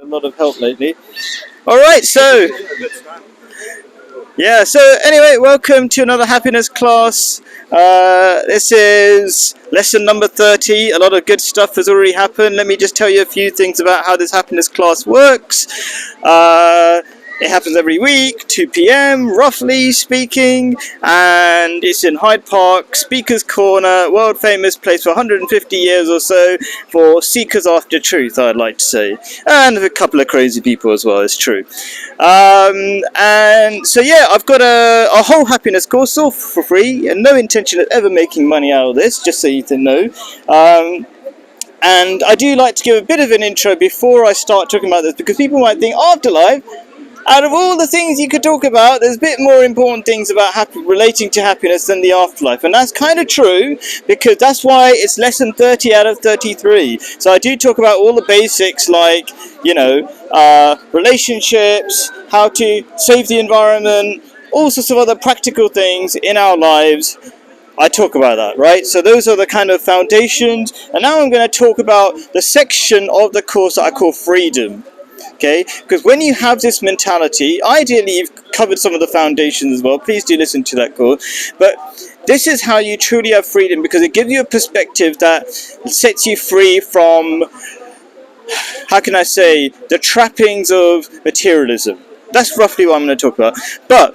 a lot of help lately. All right, so anyway, welcome to another happiness class. This is lesson number 30. A lot of good stuff has already happened. Let me just tell you a few things about how this happiness class works. It happens every week, 2 p.m, roughly speaking, and it's in Hyde Park, Speaker's Corner, world famous place for 150 years or so for seekers after truth, I'd like to say. And a couple of crazy people as well, it's true. And so yeah, I've got a whole happiness course all for free, and no intention of ever making money out of this, just so you can know. And I do like to give a bit of an intro before I start talking about this, because people might think, afterlife? Out of all the things you could talk about, there's a bit more important things about relating to happiness than the afterlife. And that's kind of true, because that's why it's lesson 30 out of 33. So I do talk about all the basics, like, you know, relationships, how to save the environment, all sorts of other practical things in our lives. I talk about that, right? So those are the kind of foundations. And now I'm going to talk about the section of the course that I call freedom. Okay, because when you have this mentality, ideally you've covered some of the foundations as well. Please do listen to that course. But this is how you truly have freedom, because it gives you a perspective that sets you free from, how can I say, the trappings of materialism. That's roughly what I'm going to talk about. But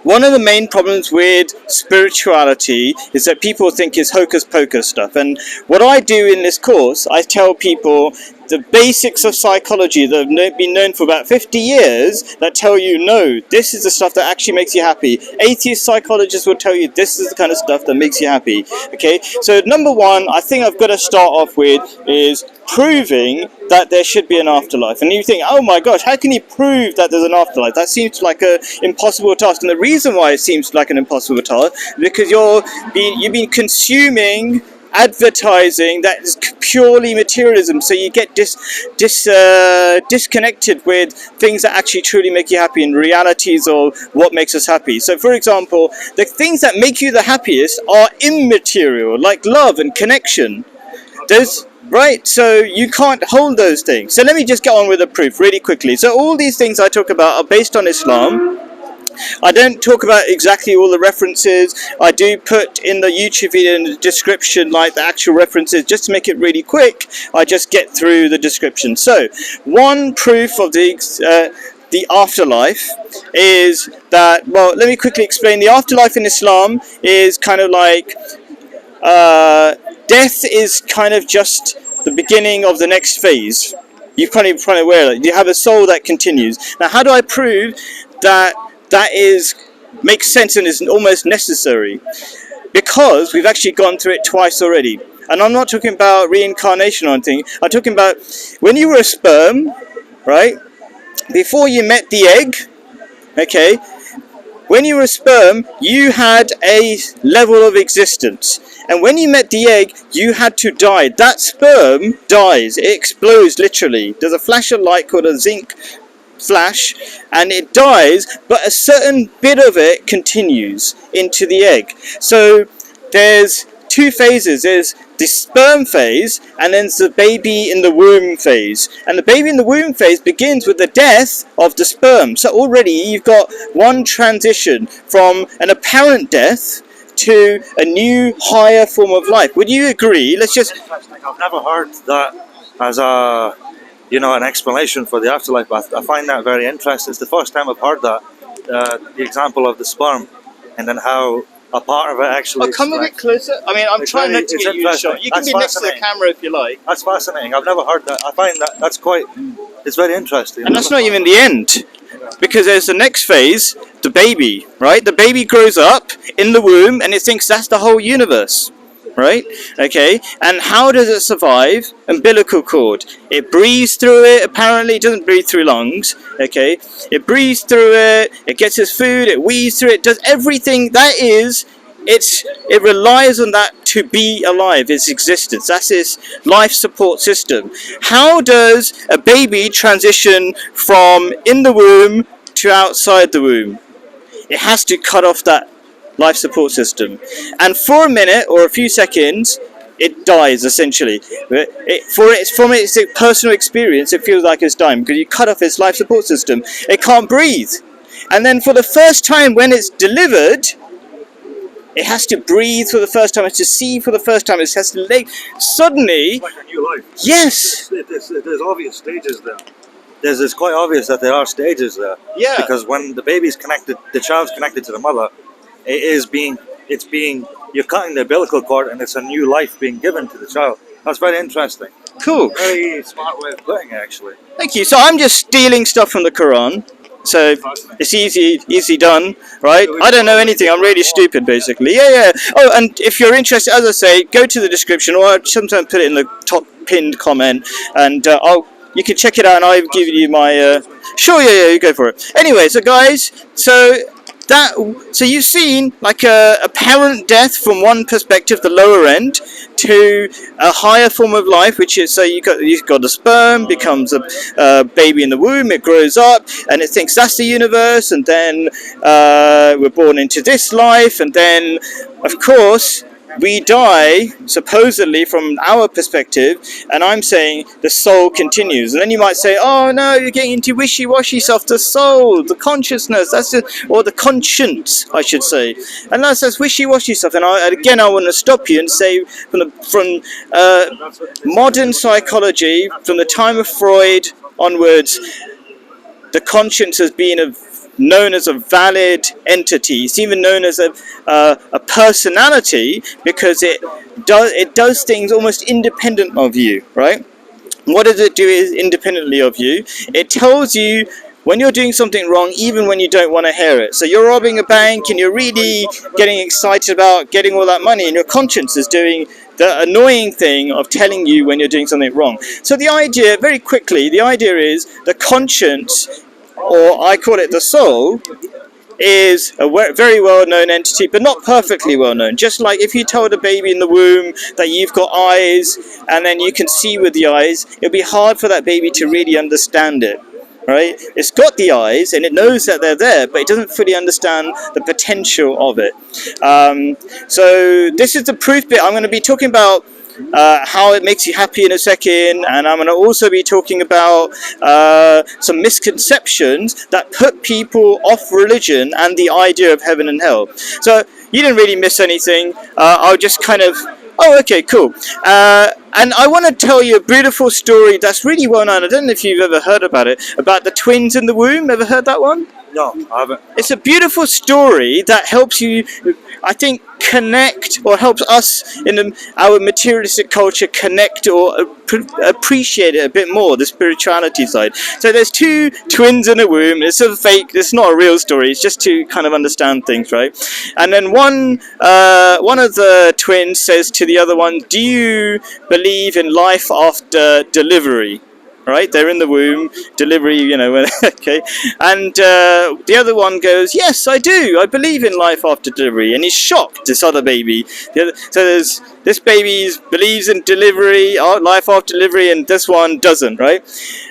one of the main problems with spirituality is that people think it's hocus pocus stuff. And what I do in this course, I tell people the basics of psychology that have been known for about 50 years that tell you, no, this is the stuff that actually makes you happy. Atheist psychologists will tell you this is the kind of stuff that makes you happy. Okay, so number one, I think I've got to start off with is proving that there should be an afterlife. And you think, oh my gosh, how can you prove that there's an afterlife? That seems like an impossible task. And the reason why it seems like an impossible task is because you've been consuming advertising that is purely materialism, so you get disconnected with things that actually truly make you happy and realities of what makes us happy. So for example, the things that make you the happiest are immaterial, like love and connection. Right, so you can't hold those things. So let me just get on with the proof really quickly. So all these things I talk about are based on Islam. I don't talk about exactly all the references. I do put in the YouTube video in the description like the actual references, just to make it really quick. I just get through the description. So one proof of the afterlife is that, well, let me quickly explain. The afterlife in Islam is kind of like death is kind of just the beginning of the next phase. You're kind of aware that you have a soul that continues. Now, how do I prove that makes sense and is almost necessary? Because we've actually gone through it twice already. And I'm not talking about reincarnation or anything. I'm talking about when you were a sperm, right? Before you met the egg, okay? When you were a sperm, you had a level of existence. And when you met the egg, you had to die. That sperm dies. It explodes, literally. There's a flash of light called a zinc flash, and it dies, but a certain bit of it continues into the egg. So there's two phases. There's the sperm phase, and then there's the baby in the womb phase. And the baby in the womb phase begins with the death of the sperm. So already you've got one transition from an apparent death to a new, higher form of life. Would you agree? Let's just... I've never heard that as an explanation for the afterlife, but I find that very interesting. It's the first time I've heard that, the example of the sperm, and then how a part of it actually... Oh, come a bit closer. I mean, I'm trying not to get you a shot. You can be next to the camera if you like. That's fascinating. I've never heard that. I find that's quite... It's very interesting. And that's not even the end. Because there's the next phase, the baby, right? The baby grows up in the womb and it thinks that's the whole universe. Right? Okay. And how does it survive? Umbilical cord. It breathes through it. Apparently, it doesn't breathe through lungs. Okay. It breathes through it. It gets its food. It weaves through it. Does everything. That is, it relies on that to be alive. Its existence. That's its life support system. How does a baby transition from in the womb to outside the womb? It has to cut off that life support system, and for a minute or a few seconds it dies essentially. From its personal experience, it feels like it's dying because you cut off its life support system. It can't breathe, and then for the first time when it's delivered, it has to breathe for the first time. It has to see for the first time. It has to live. Suddenly, Like a new life. yes, There's obvious stages there. It's quite obvious that there are stages there. yeah, Because when the baby's connected, the child's connected to the mother, you're cutting the umbilical cord and it's a new life being given to the child. That's very interesting. cool. Very smart way of putting it, actually. Thank you. So I'm just stealing stuff from the Quran. So it's easy done, right? I don't know anything. I'm really stupid, basically. Yeah. Oh, and if you're interested, as I say, go to the description, or I'll sometimes put it in the top pinned comment, and you can check it out, and I've given you my. Sure, yeah, you go for it. Anyway, so guys, so you've seen like a apparent death from one perspective, the lower end, to a higher form of life, which is, so you've got a sperm, becomes a baby in the womb, it grows up, and it thinks that's the universe, and then we're born into this life, and then, of course, we die, supposedly from our perspective, and I'm saying the soul continues. And then you might say, oh no, you're getting into wishy-washy stuff, the soul, the consciousness, or the conscience, I should say. And that's wishy-washy stuff. And I want to stop you and say, from modern psychology, from the time of Freud onwards, the conscience has been known as a valid entity. It's even known as a personality, because it does things almost independent of you, right? What does it do independently of you? It tells you when you're doing something wrong, even when you don't want to hear it. So you're robbing a bank and you're really getting excited about getting all that money, and your conscience is doing the annoying thing of telling you when you're doing something wrong. So the idea, very quickly, the idea is the conscience, or I call it the soul, is a very well-known entity, but not perfectly well-known. Just like if you told a baby in the womb that you've got eyes, and then you can see with the eyes, it'll be hard for that baby to really understand it, right? It's got the eyes, and it knows that they're there, but it doesn't fully understand the potential of it. So this is the proof bit. I'm going to be talking about how it makes you happy in a second, and I'm going to also be talking about some misconceptions that put people off religion and the idea of heaven and hell. So you didn't really miss anything. I'll just kind of... Oh, okay, cool. And I want to tell you a beautiful story that's really well known. I don't know if you've ever heard about it, about the twins in the womb. Ever heard that one? No, I haven't. It's a beautiful story that helps you, I think, connect, or helps us in our materialistic culture connect or appreciate it a bit more, the spirituality side. So there's two twins in a womb. It's a fake, it's not a real story, it's just to kind of understand things, right? And then one of the twins says to the other one, do you believe in life after delivery? Right, they're in the womb, delivery, okay. And the other one goes, yes, I do. I believe in life after delivery. And he's shocked, this other baby. So there's this baby believes in delivery, life after delivery, and this one doesn't, right?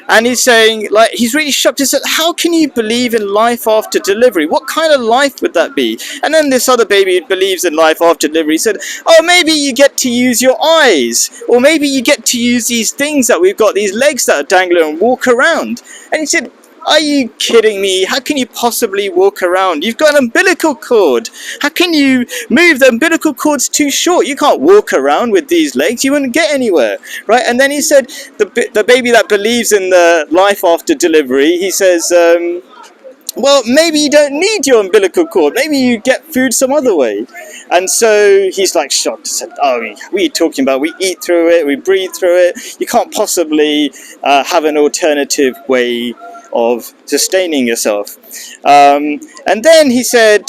And he's saying, like, he's really shocked. He said, how can you believe in life after delivery? What kind of life would that be? And then this other baby who believes in life after delivery said, oh, maybe you get to use your eyes. Or maybe you get to use these things that we've got, these legs that are dangling, and walk around. And he said, are you kidding me? How can you possibly walk around? You've got an umbilical cord. How can you move? The umbilical cord's too short. You can't walk around with these legs. You wouldn't get anywhere, right? And then he said, the baby that believes in the life after delivery, he says, well, maybe you don't need your umbilical cord. Maybe you get food some other way. And so he's like shocked. He said, oh, what are you talking about? We eat through it. We breathe through it. You can't possibly have an alternative way of sustaining yourself. And then he said,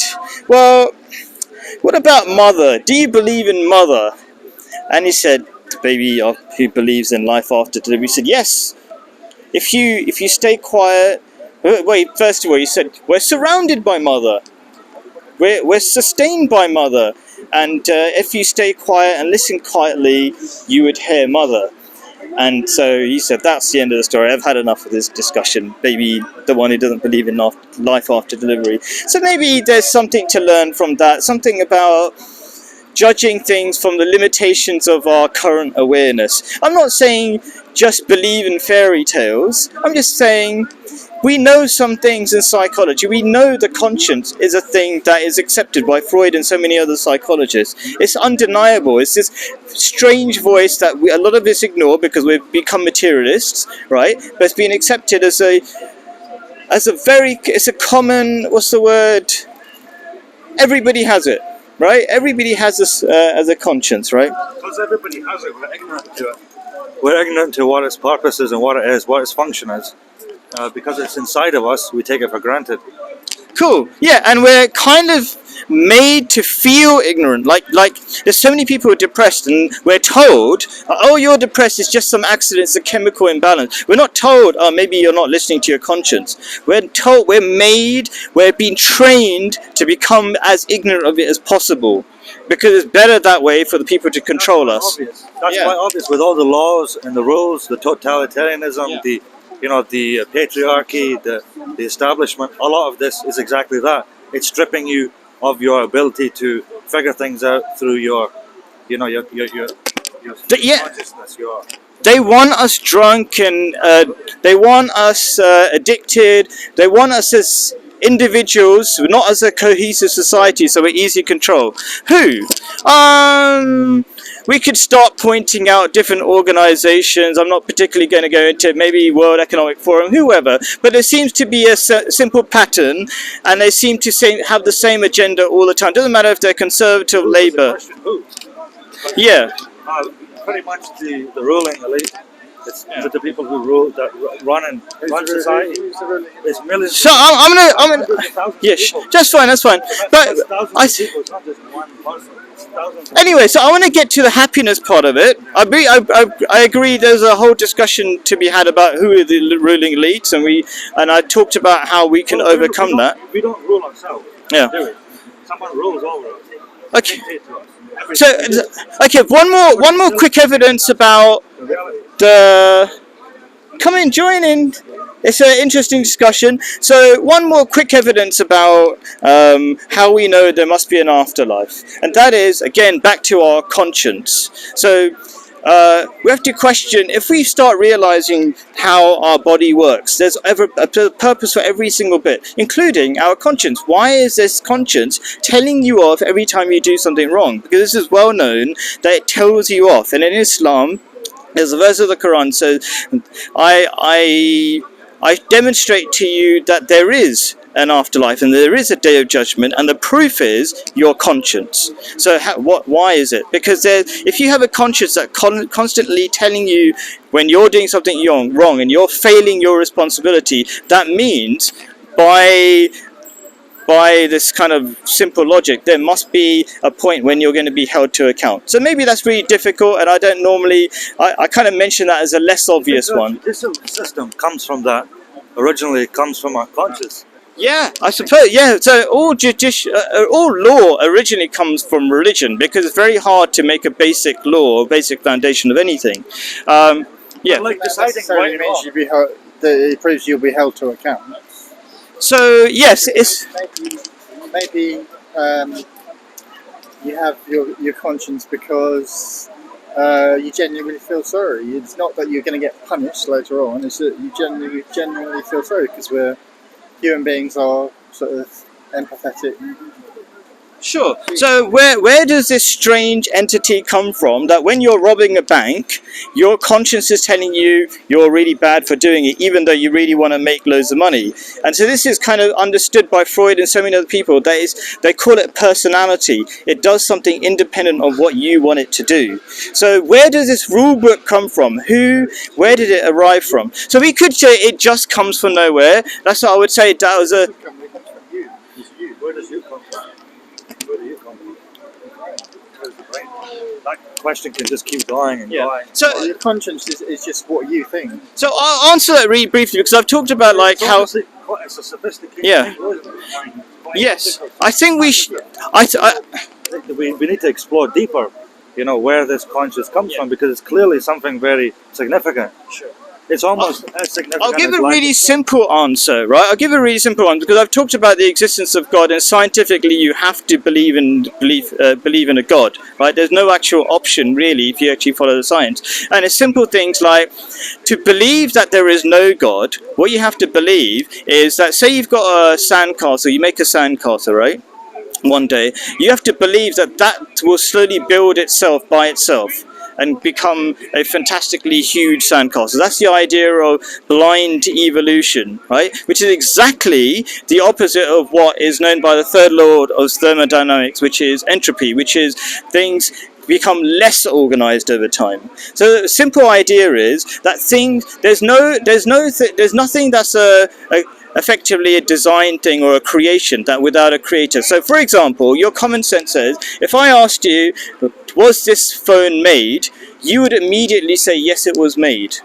well, what about mother? Do you believe in mother? And he said, the baby who believes in life after delivery said, yes. If you stay quiet. Wait, first of all, he said, we're surrounded by mother. We're sustained by mother. And if you stay quiet and listen quietly, you would hear mother. And so he said, that's the end of the story. I've had enough of this discussion. Maybe the one who doesn't believe in life after delivery. So maybe there's something to learn from that. Something about judging things from the limitations of our current awareness. I'm not saying just believe in fairy tales. I'm just saying we know some things in psychology. We know the conscience is a thing that is accepted by Freud and so many other psychologists. It's undeniable. It's this strange voice that a lot of us ignore because we've become materialists, right? But it's been accepted as a it's a common, what's the word? Everybody has it, right? Everybody has this as a conscience, right? Because everybody has it, we're ignorant to it. We're ignorant to what its purpose is and what it is, what its function is. Because it's inside of us, we take it for granted. Cool. Yeah, and we're kind of made to feel ignorant. Like there's so many people who are depressed, and we're told, oh, you're depressed, it's just some accident, it's a chemical imbalance. We're not told, oh, maybe you're not listening to your conscience. We're told, we're being trained to become as ignorant of it as possible. Because it's better that way for the people to control us. That's quite obvious with all the laws and the rules, the totalitarianism, the patriarchy, the establishment. A lot of this is exactly that. It's stripping you of your ability to figure things out through your consciousness. They want us drunk, and they want us addicted. They want us as individuals, not as a cohesive society, so we're easy to control. Who? We could start pointing out different organizations. I'm not particularly going to go into maybe World Economic Forum, whoever, but there seems to be a simple pattern, and they seem to have the same agenda all the time. Doesn't matter if they're conservative, Labour. Yeah. Pretty much the ruling elite. It's the people who rule, that run society. It's millions. So I'm gonna that's fine. But anyway, so I want to get to the happiness part of it. I agree. There's a whole discussion to be had about who are the ruling elites, and I talked about how we can overcome that. We don't rule ourselves. Yeah. Do we? Someone rules over us. Okay. So, okay, one more quick evidence about come in, join in. It's an interesting discussion. So, one more quick evidence about how we know there must be an afterlife, and that is again back to our conscience. So, we have to question, if we start realizing how our body works, there's a purpose for every single bit, including our conscience. Why is this conscience telling you off every time you do something wrong? Because this is well known that it tells you off. And in Islam, there's a verse of the Quran says, I demonstrate to you that there is an afterlife and there is a day of judgment, and the proof is your conscience. So why is it? Because if you have a conscience that constantly telling you when you're doing something wrong and you're failing your responsibility, that means by this kind of simple logic, there must be a point when you're going to be held to account. So maybe that's really difficult, and I don't normally, I kind of mention that as a less obvious one. The judicial system comes from that. Originally, it comes from our conscience. Yeah, I suppose. Yeah, so all law originally comes from religion, because it's very hard to make a basic law, a basic foundation of anything. Yeah. Like deciding right and wrong. It proves you'll be held to account. So yes, it's maybe you have your conscience because you genuinely feel sorry. It's not that you're going to get punished later on. It's that you genuinely feel sorry, because human beings are sort of empathetic. sure. So where does this strange entity come from that when you're robbing a bank, your conscience is telling you you're really bad for doing it, even though you really want to make loads of money? And so this is kind of understood by Freud and so many other people. They call it personality. It does something independent of what you want it to do. So where does this rule book come from? Where did it arrive from? So we could say it just comes from nowhere. That's what I would say. That was a... Where does you come from? Where do you come from? That question can just keep going and going. So Your conscience is just what you think. So I'll answer that really briefly, because I've talked about like how... It's a sophisticated Yeah. thing. Yes, I think we should... We need to explore deeper, where this conscience comes from, because it's clearly something very significant. Sure. it's almost as significant. I'll give as a life really itself. simple answer, right? I'll give a really simple one because I've talked about the existence of God, and scientifically, you have to believe in a God, right? There's no actual option really if you actually follow the science. And it's simple things like to believe that there is no God. What you have to believe is that, say, you've got a sandcastle, you make a sandcastle, right? One day, you have to believe that that will slowly build itself by itself and become a fantastically huge sandcastle. That's the idea of blind evolution, right? Which is exactly the opposite of what is known by the third law of thermodynamics, which is entropy, which is things become less organized over time. So the simple idea is that there's nothing that's effectively a design thing or a creation that without a creator. So for example, your common sense says, if I asked you, was this phone made? You would immediately say, yes, it was made.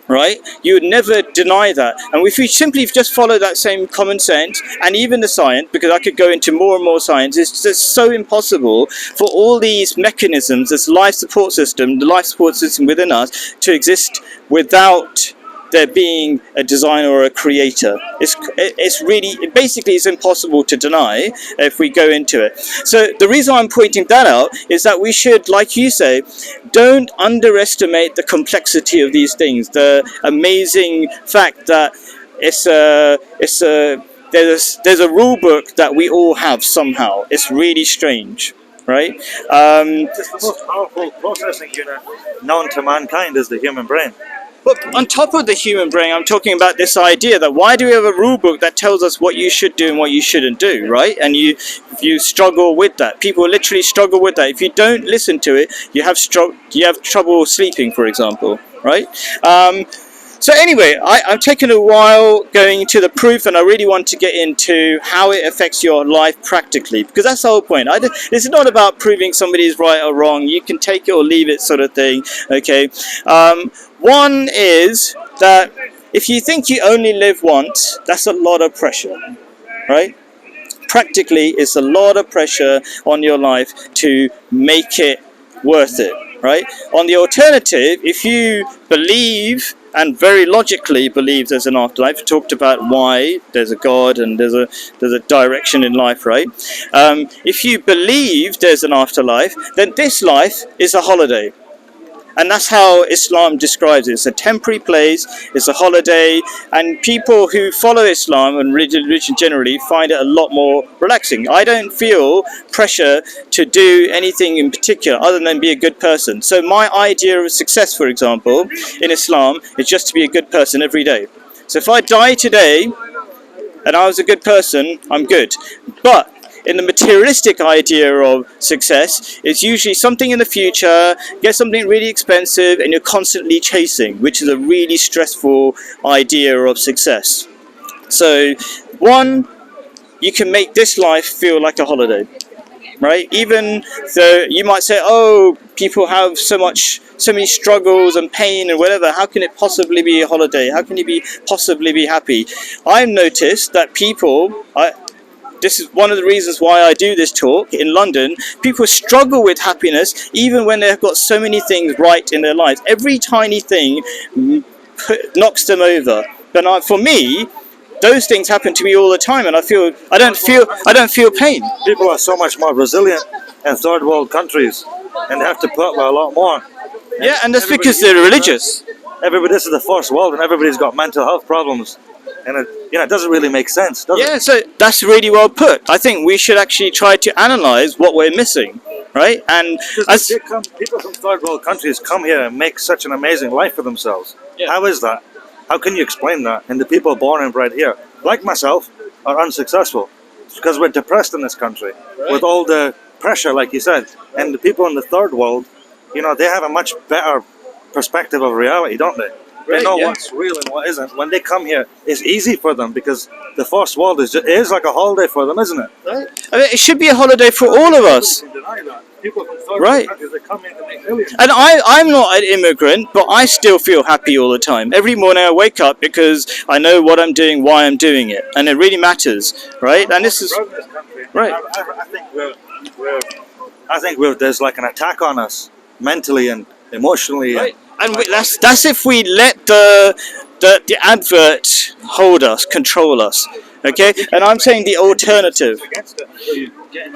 Right? You would never deny that. And if we simply just follow that same common sense and even the science, because I could go into more and more science, it's just so impossible for all these mechanisms, this life support system, the life support system within us, to exist without there being a designer or a creator. It's really, basically it's impossible to deny if we go into it. So the reason I'm pointing that out is that we should, like you say, don't underestimate the complexity of these things. The amazing fact that there's a rule book that we all have somehow. It's really strange, right? It's the most powerful processing unit known to mankind is the human brain. But on top of the human brain, I'm talking about this idea that why do we have a rule book that tells us what you should do and what you shouldn't do, right? And you struggle with that. People literally struggle with that. If you don't listen to it, you have trouble sleeping, for example, right? So anyway, I've taken a while going into the proof, and I really want to get into how it affects your life practically, because that's the whole point. This is not about proving somebody is right or wrong. You can take it or leave it, sort of thing. Okay. One is that if you think you only live once, that's a lot of pressure, right? Practically, it's a lot of pressure on your life to make it worth it, right? On the alternative, if you believe and very logically believe there's an afterlife, we talked about why there's a God and there's a direction in life, right? If you believe there's an afterlife, then this life is a holiday. And that's how Islam describes it. It's a temporary place, it's a holiday, and people who follow Islam and religion generally find it a lot more relaxing. I don't feel pressure to do anything in particular other than be a good person. So my idea of success, for example, in Islam is just to be a good person every day. So if I die today and I was a good person, I'm good. But in the materialistic idea of success, it's usually something in the future, get something really expensive, and you're constantly chasing, which is a really stressful idea of success. So, one, you can make this life feel like a holiday, right? Even though you might say, oh, people have so many struggles and pain and whatever, how can it possibly be a holiday? How can you possibly be happy? I've noticed that this is one of the reasons why I do this talk in London. People struggle with happiness even when they've got so many things right in their lives. Every tiny thing knocks them over. But for me, those things happen to me all the time, and I don't feel pain. People are so much more resilient in third world countries, and they have to put up with a lot more. Yeah, and that's because they're religious. This is the first world, and everybody's got mental health problems. And it doesn't really make sense, does it? Yeah, so that's really well put. I think we should actually try to analyze what we're missing, right? And people from third world countries come here and make such an amazing life for themselves. Yeah. How is that? How can you explain that? And the people born and bred here, like myself, are unsuccessful. It's because we're depressed in this country with all the pressure, like you said. And the people in the third world, they have a much better perspective of reality, don't they? They know what's real and what isn't. When they come here, it's easy for them because the first world is like a holiday for them, isn't it? Right. I mean, it should be a holiday for all of us. Deny that. People from third world countries, they come here to make millions. And I'm not an immigrant, but I still feel happy all the time. Every morning I wake up because I know what I'm doing, why I'm doing it, and it really matters, right? And this is right. I think there's like an attack on us mentally and emotionally. Right. And that's if we let the advert hold us, control us. Okay, and I'm saying the alternative.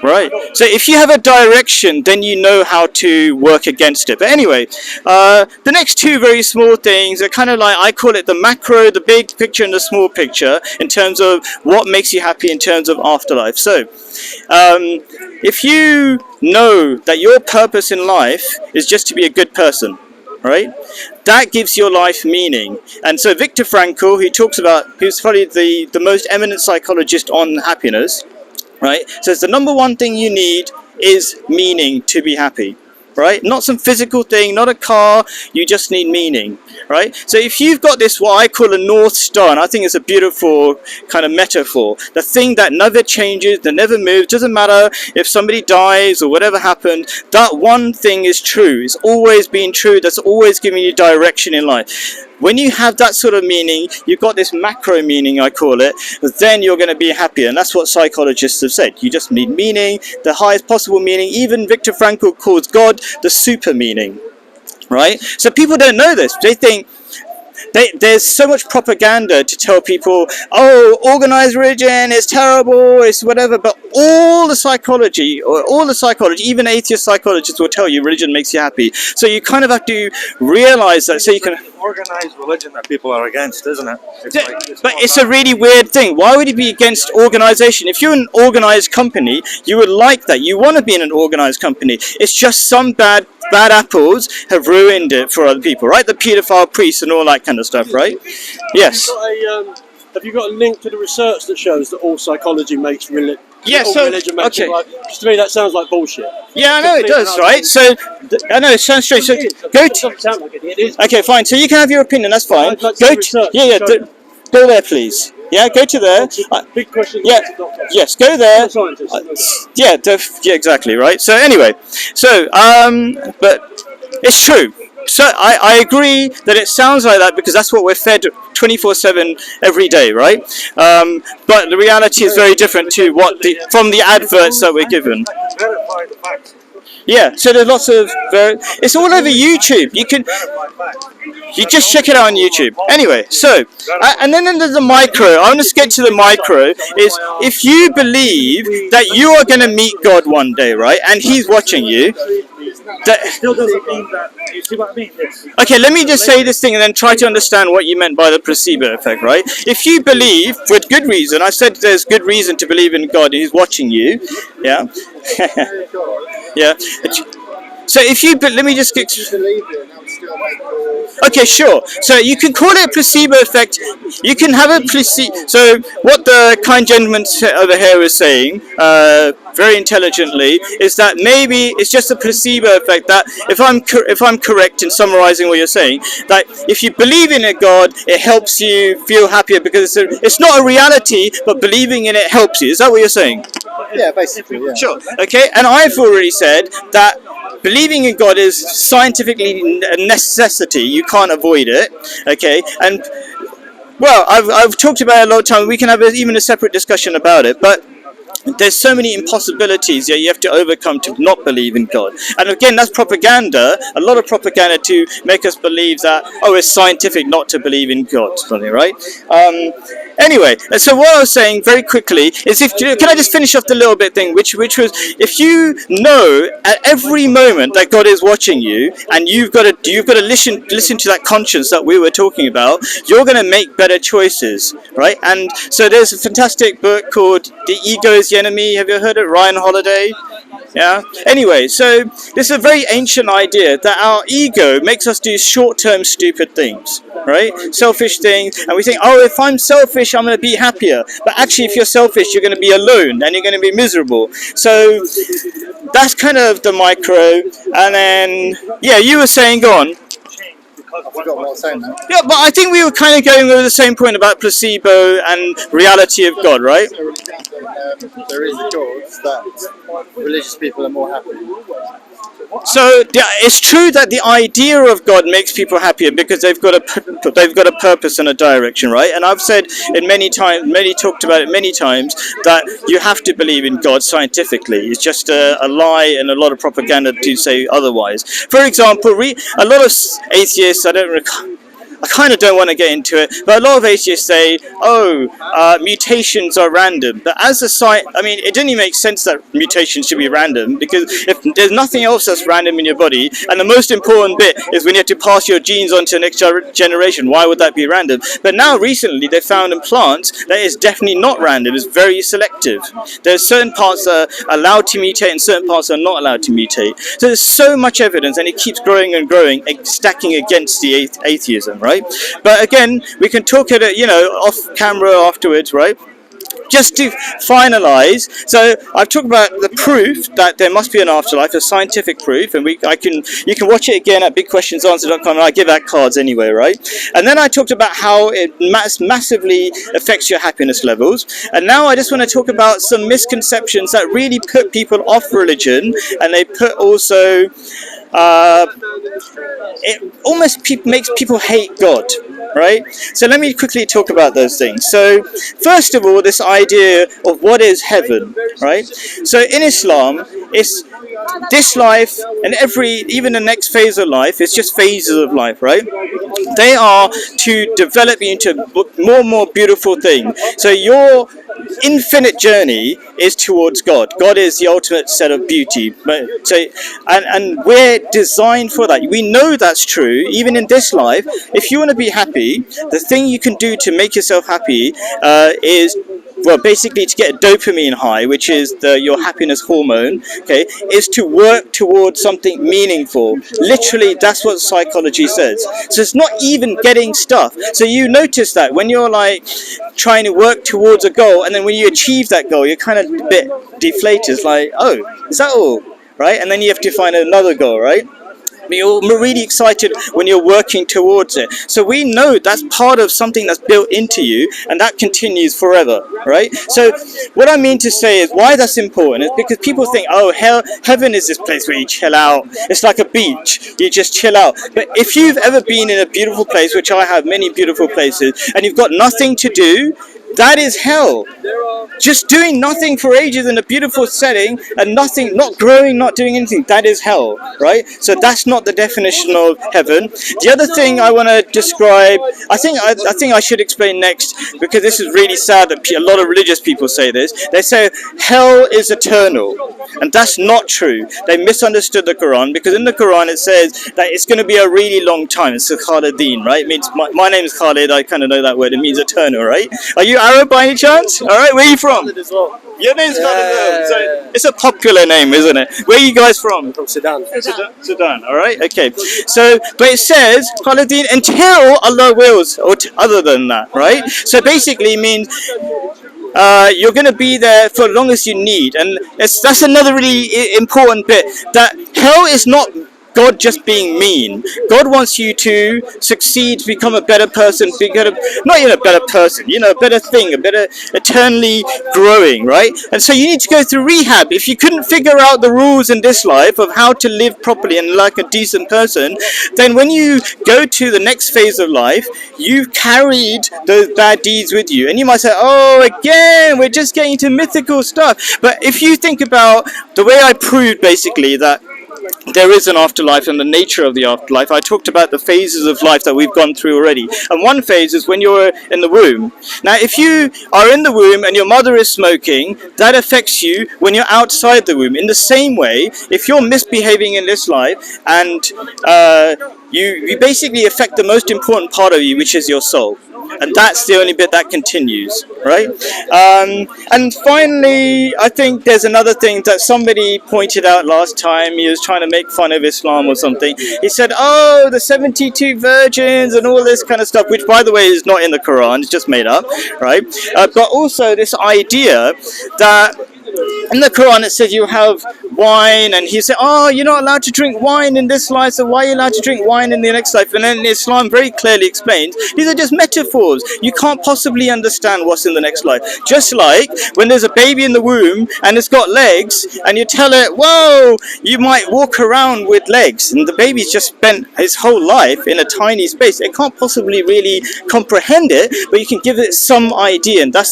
Right. So if you have a direction, then you know how to work against it. But anyway, the next two very small things are kind of like, I call it the macro, the big picture, and the small picture in terms of what makes you happy in terms of afterlife. So, if you know that your purpose in life is just to be a good person, right? That gives your life meaning. And so Viktor Frankl, who's probably the most eminent psychologist on happiness, right? So it's the number one thing you need is meaning to be happy, right? Not some physical thing, not a car, you just need meaning, right? So if you've got this, what I call a North Star, and I think it's a beautiful kind of metaphor, the thing that never changes, that never moves, doesn't matter if somebody dies or whatever happened, that one thing is true. It's always been true, that's always giving you direction in life. When you have that sort of meaning, you've got this macro meaning, I call it, then you're going to be happier. And that's what psychologists have said. You just need meaning, the highest possible meaning. Even Viktor Frankl calls God the super meaning, right? So people don't know this. They think, there's so much propaganda to tell people, oh, organized religion is terrible, it's whatever, but all the psychology, even atheist psychologists will tell you religion makes you happy. So you kind of have to realize that so you can... Organized religion that people are against, isn't it? But it's a really weird thing. Why would you be against organization? If you're an organized company, you would like that. You want to be in an organized company. It's just some bad apples have ruined it for other people, right? The paedophile priests and all that kind of stuff, right? Yes. Have you got a link to the research that shows that all psychology makes religion? Yeah, so, religion makes okay. Because to me that sounds like bullshit. Yeah, I know it does, right? So, I know it sounds strange. So, go to... It is. Okay, fine. So you can have your opinion. That's fine. I'd like Go to research yeah, go there, please. Yeah, go to there. Big question. Yeah. Yes, go there. Yeah, yeah, exactly, right. So anyway, but it's true. So I agree that it sounds like that because that's what we're fed 24/7 every day, right? But the reality is very different to from the adverts that we're given. Yeah, so there's lots of it's all over YouTube. You just check it out on YouTube. Anyway, so and then there's the micro. I want to get to the micro. Is if you believe that you are going to meet God one day, right, and He's watching you. That still doesn't mean that. You see what I mean? Okay, let me just say this thing and then try to understand what you meant by the placebo effect, right? If you believe, with good reason, I said there's good reason to believe in God and He's watching you, yeah? Yeah. So if you, let me just get... Okay, sure. So you can call it a placebo effect. You can have a placebo... So what the kind gentleman over here is saying, very intelligently, is that maybe it's just a placebo effect that, if I'm correct in summarizing what you're saying, that if you believe in a God, it helps you feel happier because it's not a reality, but believing in it helps you. Is that what you're saying? Yeah, basically, yeah. Sure. Okay, and I've already said that believing in God is scientifically a necessity. You can't avoid it. Okay, and well, I've talked about it a lot of times. We can have even a separate discussion about it, but there's so many impossibilities that you have to overcome to not believe in God. And again, that's propaganda, a lot of propaganda to make us believe that, oh, it's scientific not to believe in God, right? Anyway, and so what I was saying very quickly is can I just finish off the little bit thing, which was, if you know at every moment that God is watching you, and you've got to listen to that conscience that we were talking about, you're going to make better choices, right? And so there's a fantastic book called The Ego is the Enemy. Have you heard it? Ryan Holiday. Yeah. Anyway, so this is a very ancient idea that our ego makes us do short-term stupid things, right? Selfish things, and we think, oh, if I'm selfish, I'm going to be happier. But actually, if you're selfish, you're going to be alone and you're going to be miserable. So that's kind of the micro. And then, yeah, you were saying, go on. I forgot what I was saying now. Yeah, but I think we were kind of going over the same point about placebo and reality of God, right? There is a God that religious people are more happy. So it's true that the idea of God makes people happier because they've got a purpose and a direction, right? And I've said in talked about it many times that you have to believe in God scientifically. It's just a lie and a lot of propaganda to say otherwise. For example, a lot of atheists, I kind of don't want to get into it, but a lot of atheists say, "Oh, mutations are random." But as a science, I mean, it doesn't make sense that mutations should be random because if there's nothing else that's random in your body, and the most important bit is when you have to pass your genes on to the next generation, why would that be random? But now recently they found in plants that it's definitely not random. It's very selective. There's certain parts that are allowed to mutate and certain parts are not allowed to mutate. So there's so much evidence, and it keeps growing and growing, stacking against the atheism, right? But again, we can talk at it, off camera afterwards, right? Just to finalize, so I've talked about the proof that there must be an afterlife, a scientific proof, and you can watch it again at bigquestionsanswer.com, and I give out cards anyway, right? And then I talked about how it massively affects your happiness levels, and now I just want to talk about some misconceptions that really put people off religion, and they put also it almost makes people hate God, right? So let me quickly talk about those things. So first of all, this idea of what is heaven, right? So in Islam, it's this life and even the next phase of life, it's just phases of life, right? They are to develop you into more and more beautiful things. So your infinite journey is towards God. God is the ultimate set of beauty. So, and we're designed for that. We know that's true. Even in this life, if you want to be happy, the thing you can do to make yourself happy is, well, basically to get a dopamine high, which is your happiness hormone, okay, is to work towards something meaningful. Literally, that's what psychology says. So it's not even getting stuff. So you notice that when you're like trying to work towards a goal, and then when you achieve that goal, you're kind of a bit deflated. It's like, oh, is that all? Right? And then you have to find another goal, right? You're really excited when you're working towards it. So we know that's part of something that's built into you, and that continues forever, right? So what I mean to say is why that's important is because people think, oh, heaven is this place where you chill out. It's like a beach. You just chill out. But if you've ever been in a beautiful place, which I have many beautiful places, and you've got nothing to do, that is hell. Just doing nothing for ages in a beautiful setting and nothing, not growing, not doing anything, that is hell, right? So that's not the definition of heaven. The other thing I want to describe, I think I should explain next, because this is really sad that a lot of religious people say this. They say hell is eternal, and that's not true. They misunderstood the Quran, because in the Quran it says that it's going to be a really long time. It's Khalidin, right? It means my name is Khalid. I kind of know that word. It means eternal, right? Are you Arab by any chance? All right, where are you from? As well. Your name's Khalid. So it's a popular name, isn't it? Where are you guys from? From Sudan. Sudan. All right. Okay. So, but it says Khalidin until Allah wills, or other than that, right? So basically, it means you're going to be there for as long as you need, and that's another really important bit. That hell is not God just being mean. God wants you to succeed, become a better person, not even a better person, a better thing, a better eternally growing, right? And so you need to go through rehab. If you couldn't figure out the rules in this life of how to live properly and like a decent person, then when you go to the next phase of life, you've carried those bad deeds with you. And you might say, oh, again, we're just getting to mythical stuff. But if you think about the way I proved basically that there is an afterlife and the nature of the afterlife. I talked about the phases of life that we've gone through already. And one phase is when you're in the womb. Now, if you are in the womb and your mother is smoking, that affects you when you're outside the womb. In the same way, if you're misbehaving in this life and you basically affect the most important part of you, which is your soul. And that's the only bit that continues, right? And finally, I think there's another thing that somebody pointed out last time. He was trying to make fun of Islam or something. He said, oh, the 72 virgins and all this kind of stuff, which, by the way, is not in the Quran. It's just made up, right? But also this idea that in the Quran it says you have wine, and he said, "Oh, you're not allowed to drink wine in this life, so why are you allowed to drink wine in the next life?" And then Islam very clearly explains these are just metaphors. You can't possibly understand what's in the next life. Just like when there's a baby in the womb and it's got legs, and you tell it, "Whoa, you might walk around with legs," and the baby's just spent his whole life in a tiny space. It can't possibly really comprehend it, but you can give it some idea, and that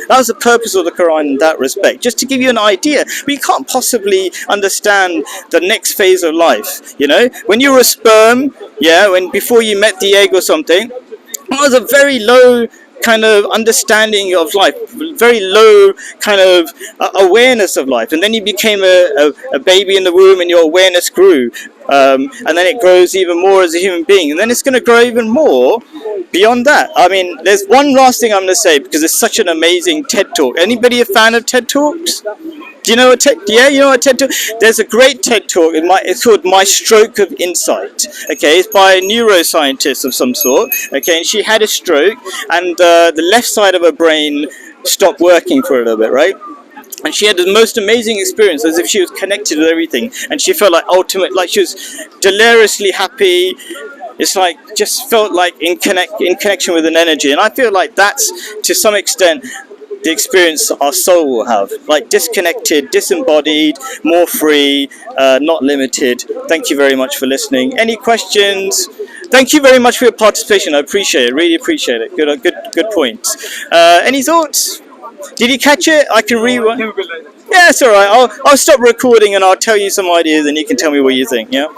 was the purpose of the Quran in that respect, just to give you an idea. But you can't possibly understand the next phase of life. You know, when you were a sperm, yeah, when before you met the egg or something, it was a very low kind of understanding of life, very low kind of awareness of life, and then you became a baby in the womb, and your awareness grew, and then it grows even more as a human being, and then it's going to grow even more beyond that. I mean, there's one last thing I'm going to say, because it's such an amazing TED Talk. Anybody a fan of TED Talks? Do you know what TED? Yeah, you know what TED Talk? There's a great TED Talk. It's called "My Stroke of Insight." Okay, it's by a neuroscientist of some sort. Okay, and she had a stroke, and the left side of her brain stopped working for a little bit, right? And she had the most amazing experience, as if she was connected with everything, and she felt like like she was deliriously happy. It's like just felt like in connection with an energy, and I feel like that's to some extent the experience our soul will have, like disconnected, disembodied, more free, not limited. Thank you very much for listening. Any questions? Thank you very much for your participation. I appreciate it, really appreciate it. Good points. Any thoughts? Did you catch it? I can rewind. Yeah, it's all right. I'll stop recording and I'll tell you some ideas, and you can tell me what you think. Yeah.